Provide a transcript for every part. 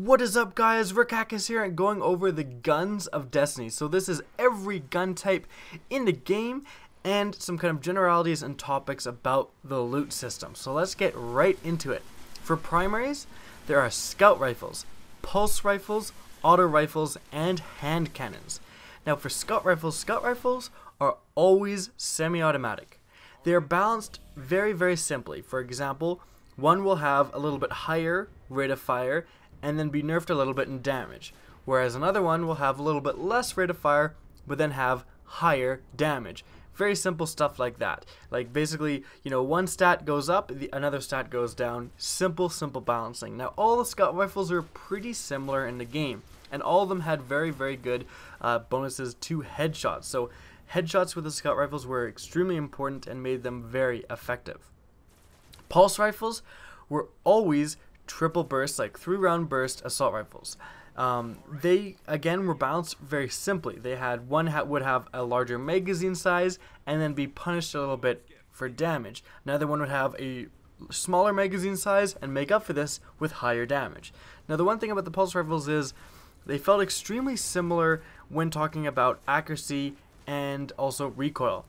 What is up, guys? Rickackis here and going over the Guns of Destiny. So this is every gun type in the game and some kind of generalities and topics about the loot system. So let's get right into it. For primaries, there are scout rifles, pulse rifles, auto rifles, and hand cannons. Now for scout rifles are always semi-automatic. They are balanced very simply. For example, one will have a little bit higher rate of fire and then be nerfed a little bit in damage, whereas another one will have a little bit less rate of fire but then have higher damage. Very simple stuff like that. Like basically, you know, one stat goes up, another stat goes down. Simple balancing. Now all the scout rifles are pretty similar in the game, and all of them had very good bonuses to headshots. So headshots with the scout rifles were extremely important and made them very effective. Pulse rifles were always triple burst, like 3-round burst assault rifles. They again were balanced very simply. They had one would have a larger magazine size and then be punished a little bit for damage. Another one would have a smaller magazine size and make up for this with higher damage. Now the one thing about the pulse rifles is they felt extremely similar when talking about accuracy and also recoil.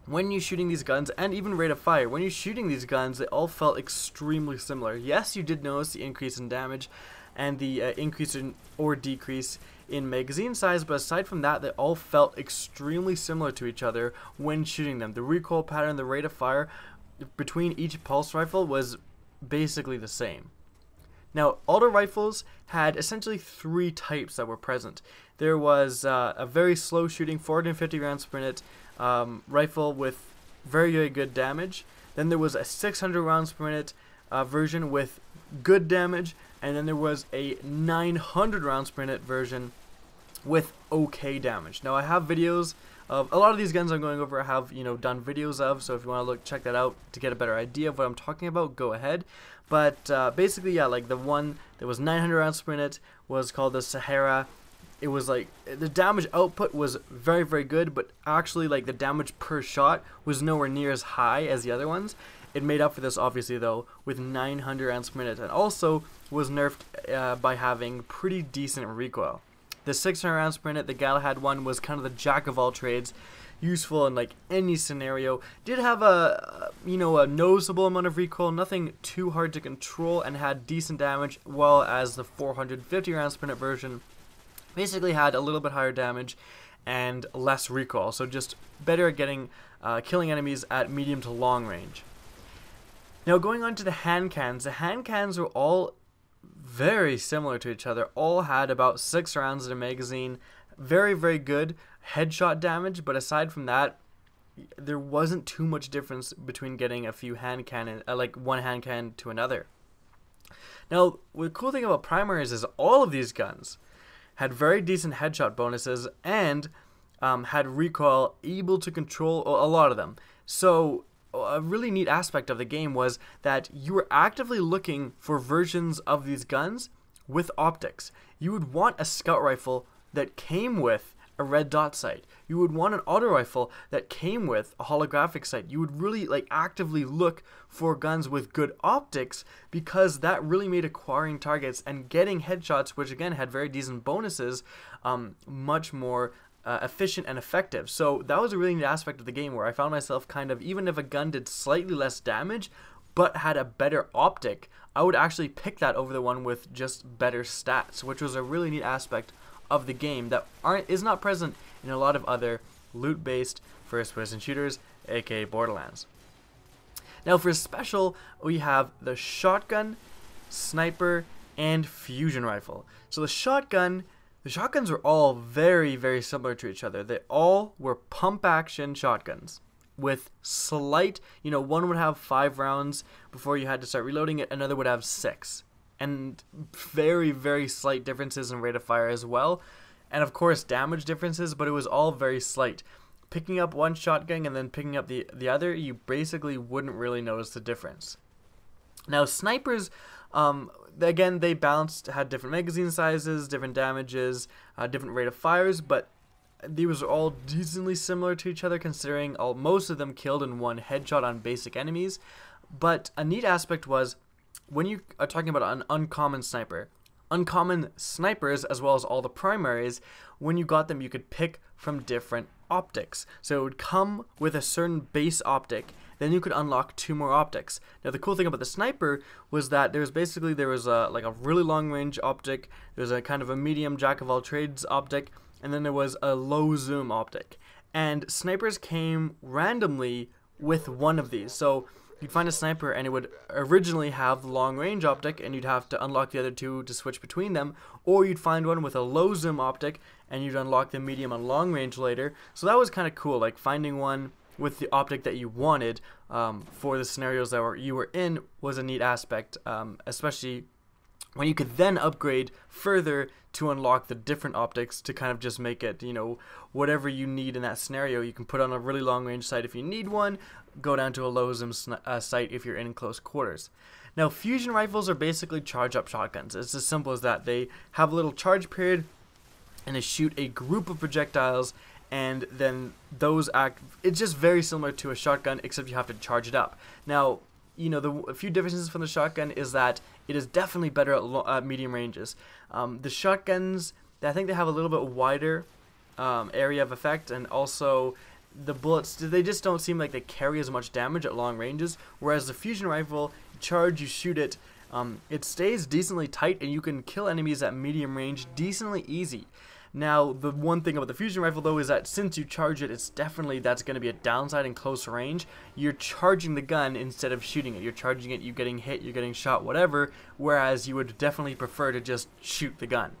When you're shooting these guns, and even rate of fire, when you're shooting these guns, they all felt extremely similar. Yes, you did notice the increase in damage and the increase in or decrease in magazine size, but aside from that, they all felt extremely similar to each other when shooting them. The recoil pattern, the rate of fire between each pulse rifle was basically the same. Now, auto rifles had essentially 3 types that were present. There was a very slow shooting 450 rounds per minute rifle with very good damage. Then there was a 600 rounds per minute version with good damage, and then there was a 900 rounds per minute version with okay damage. Now I have videos of a lot of these guns I'm going over. I have, you know, done videos of, so if you want to check that out to get a better idea of what I'm talking about, go ahead. But basically, yeah, like the one that was 900 rounds per minute was called the Sahara. It was like the damage output was very good, but actually like the damage per shot was nowhere near as high as the other ones. It made up for this obviously though with 900 rounds per minute, and also was nerfed by having pretty decent recoil. The 600 rounds per minute, the Galahad one, was kind of the jack of all trades, useful in like any scenario. Did have a noticeable amount of recoil, nothing too hard to control, and had decent damage, while as the 450 rounds per minute version basically had a little bit higher damage and less recoil, so just better at getting killing enemies at medium to long range. Now going on to the hand cannons. The hand cannons were all very similar to each other. All had about 6 rounds in a magazine. Very good headshot damage, but aside from that, there wasn't too much difference between getting a few hand cannon, like one hand cannon to another. Now, the cool thing about primaries is all of these guns had very decent headshot bonuses and had recoil able to control a lot of them. So a really neat aspect of the game was that you were actively looking for versions of these guns with optics. You would want a scout rifle that came with a red dot sight. You would want an auto rifle that came with a holographic sight. You would really actively look for guns with good optics, because that really made acquiring targets and getting headshots, which again had very decent bonuses, much more efficient and effective. So that was a really neat aspect of the game where I found myself kind of, even if a gun did slightly less damage but had a better optic, I would actually pick that over the one with just better stats, which was a really neat aspect of the game that is not present in a lot of other loot-based first-person shooters, aka Borderlands. Now for special, we have the shotgun, sniper, and fusion rifle. So the shotguns are all very similar to each other. They all were pump-action shotguns with slight, one would have 5 rounds before you had to start reloading it, another would have 6. And very slight differences in rate of fire as well, and of course damage differences, but it was all very slight. Picking up one shotgun and then picking up the other, you basically wouldn't really notice the difference. Now snipers, again, they had different magazine sizes, different damages, different rate of fires, but these were all decently similar to each other, considering most of them killed in one headshot on basic enemies. But a neat aspect was, when you are talking about an uncommon sniper, uncommon snipers, as well as all the primaries. When you got them, you could pick from different optics. So it would come with a certain base optic, then you could unlock 2 more optics. Now the cool thing about the sniper was that there was a like a really long range optic, there's a kind of a medium jack of all trades optic, and then there was a low zoom optic. And snipers came randomly with one of these. So you'd find a sniper and it would originally have the long range optic, and you'd have to unlock the other 2 to switch between them, or you'd find one with a low zoom optic and you'd unlock the medium and long range later. So that was kind of cool, like finding one with the optic that you wanted for the scenarios that you were in was a neat aspect, especially when you could then upgrade further to unlock the different optics to kind of just make it, you know, whatever you need in that scenario. You can put on a really long range sight if you need one, go down to a low zoom sight if you're in close quarters. Now fusion rifles are basically charge up shotguns. It's as simple as that. They have a little charge period and they shoot a group of projectiles, and then those act, it's just very similar to a shotgun, except you have to charge it up. Now, you know, a few differences from the shotgun is that it is definitely better at medium ranges. The shotguns, I think they have a little bit wider area of effect, and also the bullets, they just don't seem like they carry as much damage at long ranges, whereas the fusion rifle, charge, you shoot it, it stays decently tight, and you can kill enemies at medium range decently easy. Now, the one thing about the fusion rifle, though, is that since you charge it, that's going to be a downside in close range. You're charging the gun instead of shooting it. You're charging it, you're getting hit, you're getting shot, whatever, whereas you would definitely prefer to just shoot the gun.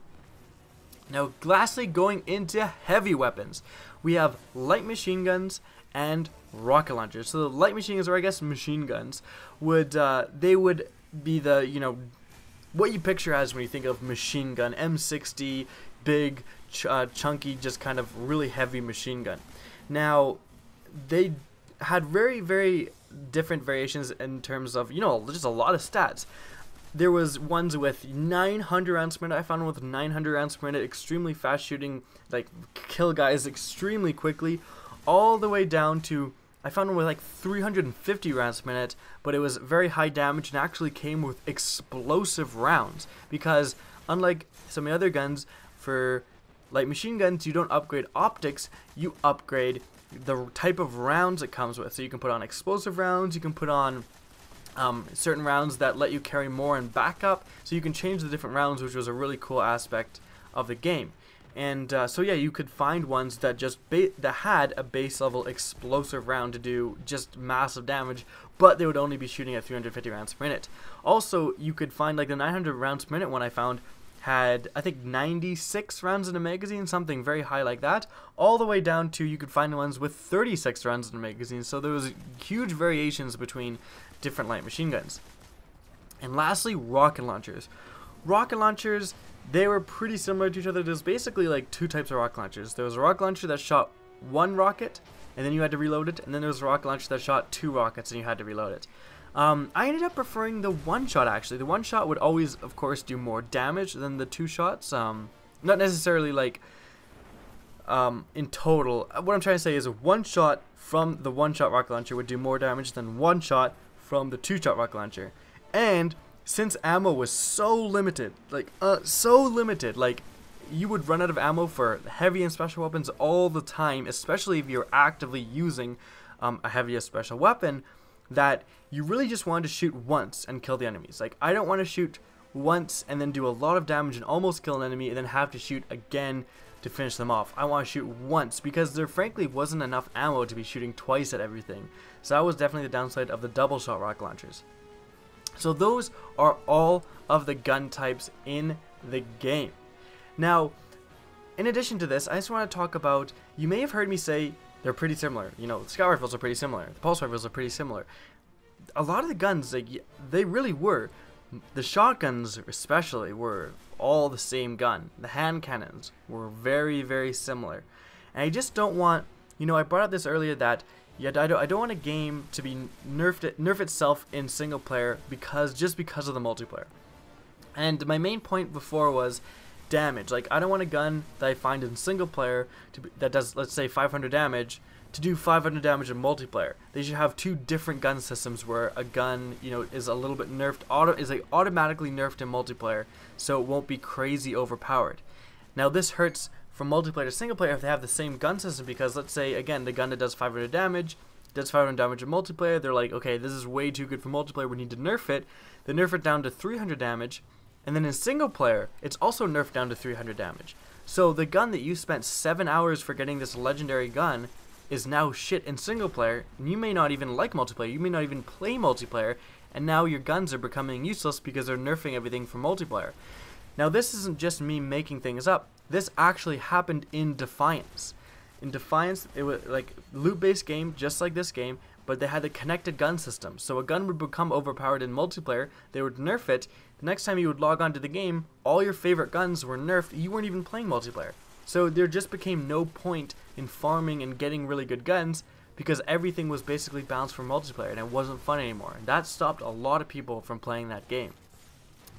Now, lastly, going into heavy weapons, we have light machine guns and rocket launchers. So the light machine guns, or I guess machine guns, they would be the, you know, what you picture as when you think of machine gun, M60, big, chunky, just kind of really heavy machine gun. Now, they had very, very different variations in terms of, you know, just a lot of stats. There was ones with 900 rounds per minute. I found one with 900 rounds per minute, extremely fast shooting, like kill guys extremely quickly, all the way down to, I found one with like 350 rounds per minute, but it was very high damage and actually came with explosive rounds, because unlike some of the other guns, for light machine guns, you don't upgrade optics, you upgrade the type of rounds it comes with. So you can put on explosive rounds, you can put on certain rounds that let you carry more and backup, so you can change the different rounds, which was a really cool aspect of the game. And so yeah, you could find ones that just that had a base level explosive round to do just massive damage, but they would only be shooting at 350 rounds per minute. Also, you could find like the 900 rounds per minute one I found had, I think, 96 rounds in a magazine, something very high like that, all the way down to you could find ones with 36 rounds in a magazine. So there was huge variations between different light machine guns. And lastly, rocket launchers. Rocket launchers, they were pretty similar to each other. There's basically like 2 types of rocket launchers. There was a rocket launcher that shot 1 rocket, and then you had to reload it, and then there was a rocket launcher that shot 2 rockets, and you had to reload it. I ended up preferring the 1-shot, actually. The 1-shot would always, of course, do more damage than the 2 shots. Not necessarily like in total. What I'm trying to say is a 1-shot from the 1-shot rocket launcher would do more damage than 1 shot from the 2-shot rocket launcher. And since ammo was so limited, like you would run out of ammo for heavy and special weapons all the time, especially if you're actively using a heavy or special weapon, that you really just wanted to shoot once and kill the enemies. Like, I don't want to shoot once and then do a lot of damage and almost kill an enemy and then have to shoot again to finish them off. I want to shoot once, because there frankly wasn't enough ammo to be shooting twice at everything. So that was definitely the downside of the double shot rocket launchers. So those are all of the gun types in the game. Now, in addition to this, I just want to talk about, you may have heard me say they're pretty similar. You know, the scout rifles are pretty similar. The pulse rifles are pretty similar. A lot of the guns, they really were. The shotguns especially were all the same gun. The hand cannons were very, very similar. And I just don't want, you know, I brought up this earlier that I don't want a game to be nerf itself in single player just because of the multiplayer. And my main point before was damage. Like, I don't want a gun that I find in single player that does, let's say, 500 damage to do 500 damage in multiplayer. They should have two different gun systems where a gun, is a little bit nerfed, automatically nerfed in multiplayer, so it won't be crazy overpowered. Now this hurts from multiplayer to single player if they have the same gun system, because let's say again the gun that does 500 damage does 500 damage in multiplayer. They're like, okay, this is way too good for multiplayer, we need to nerf it. They nerf it down to 300 damage, and then in single player it's also nerfed down to 300 damage. So the gun that you spent 7 hours for getting, this legendary gun, is now shit in single player, and you may not even like multiplayer, you may not even play multiplayer, and now your guns are becoming useless because they're nerfing everything for multiplayer. Now this isn't just me making things up, this actually happened in Defiance. In Defiance, it was like loot-based game, just like this game, but they had a connected gun system. So a gun would become overpowered in multiplayer, they would nerf it, the next time you would log on to the game, all your favorite guns were nerfed, you weren't even playing multiplayer. So there just became no point in farming and getting really good guns because everything was basically balanced for multiplayer and it wasn't fun anymore. And that stopped a lot of people from playing that game.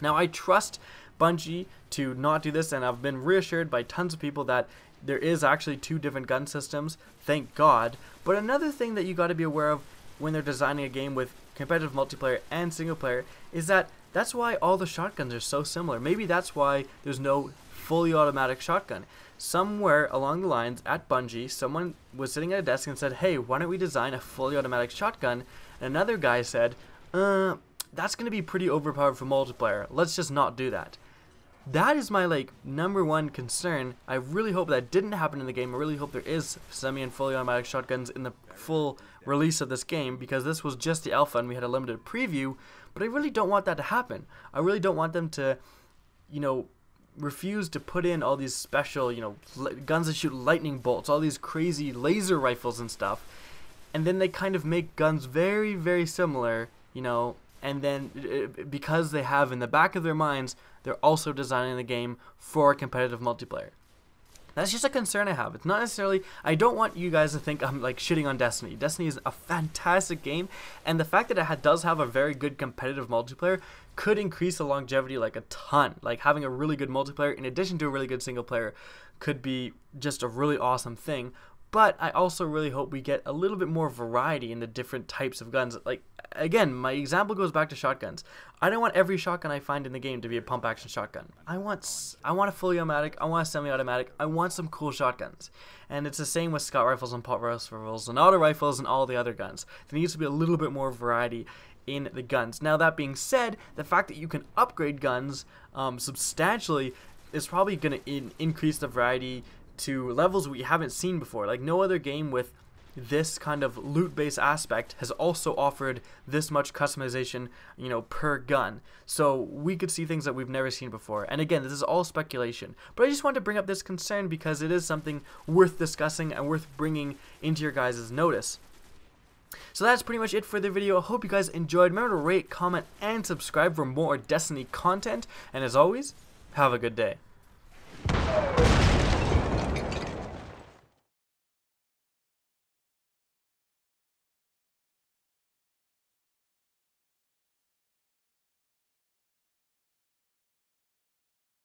Now I trust Bungie to not do this, and I've been reassured by tons of people that there is actually two different gun systems, thank God. But another thing that you got to be aware of when they're designing a game with competitive multiplayer and single player is that that's why all the shotguns are so similar. Maybe that's why there's no fully automatic shotgun. Somewhere along the lines at Bungie, someone was sitting at a desk and said, hey, why don't we design a fully automatic shotgun? And another guy said, that's going to be pretty overpowered for multiplayer. Let's just not do that. That is my number one concern. I really hope that didn't happen in the game. I really hope there is semi and fully automatic shotguns in the full release of this game, because this was just the alpha and we had a limited preview, but I really don't want that to happen. I really don't want them to, refuse to put in all these special, guns that shoot lightning bolts, all these crazy laser rifles and stuff, and then they kind of make guns very, very similar, and then because they have in the back of their minds, they're also designing the game for competitive multiplayer. That's just a concern I have. It's not necessarily, I don't want you guys to think I'm shitting on Destiny. Destiny is a fantastic game, and the fact that it does have a very good competitive multiplayer could increase the longevity a ton. Having a really good multiplayer in addition to a really good single player could be just a really awesome thing. But I also really hope we get a little bit more variety in the different types of guns. Again, my example goes back to shotguns. I don't want every shotgun I find in the game to be a pump action shotgun. I want a fully automatic, I want a semi-automatic, I want some cool shotguns. And it's the same with scout rifles and pulse rifles and auto rifles and all the other guns. There needs to be a little bit more variety in the guns. Now that being said, the fact that you can upgrade guns substantially is probably going to increase the variety to levels we haven't seen before. No other game with this kind of loot-based aspect has also offered this much customization, per gun. So we could see things that we've never seen before. And again, this is all speculation. But I just wanted to bring up this concern because it is something worth discussing and worth bringing into your guys' notice. So that's pretty much it for the video. I hope you guys enjoyed. Remember to rate, comment, and subscribe for more Destiny content. And as always, have a good day.